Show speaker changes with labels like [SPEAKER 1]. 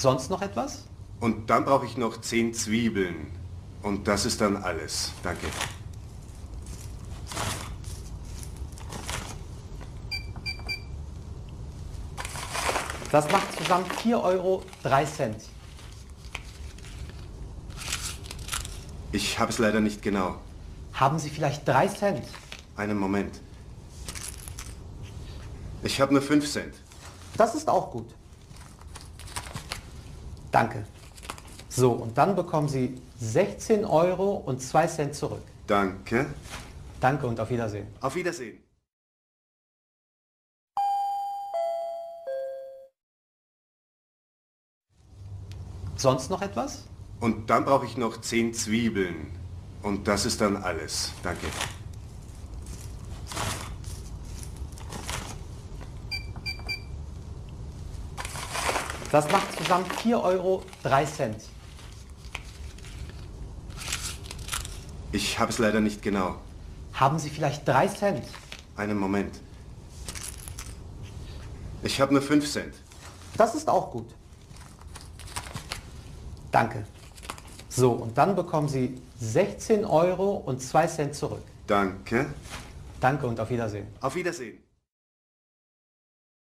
[SPEAKER 1] Sonst noch etwas?
[SPEAKER 2] Und dann brauche ich noch 10 Zwiebeln. Und das ist dann alles. Danke.
[SPEAKER 1] Das macht zusammen 4,03 €.
[SPEAKER 2] Ich habe es leider nicht genau.
[SPEAKER 1] Haben Sie vielleicht 3 Cent?
[SPEAKER 2] Einen Moment. Ich habe nur 5 Cent.
[SPEAKER 1] Das ist auch gut. Danke. So, und dann bekommen Sie 16,02 € zurück.
[SPEAKER 2] Danke.
[SPEAKER 1] Danke und auf Wiedersehen.
[SPEAKER 2] Auf Wiedersehen.
[SPEAKER 1] Sonst noch etwas?
[SPEAKER 2] Und dann brauche ich noch 10 Zwiebeln. Und das ist dann alles. Danke.
[SPEAKER 1] Das macht zusammen 4,03 €.
[SPEAKER 2] Ich habe es leider nicht genau.
[SPEAKER 1] Haben Sie vielleicht 3 Cent?
[SPEAKER 2] Einen Moment. Ich habe nur 5 Cent.
[SPEAKER 1] Das ist auch gut. Danke. So, und dann bekommen Sie 16,02 € zurück.
[SPEAKER 2] Danke.
[SPEAKER 1] Danke und auf Wiedersehen.
[SPEAKER 2] Auf Wiedersehen.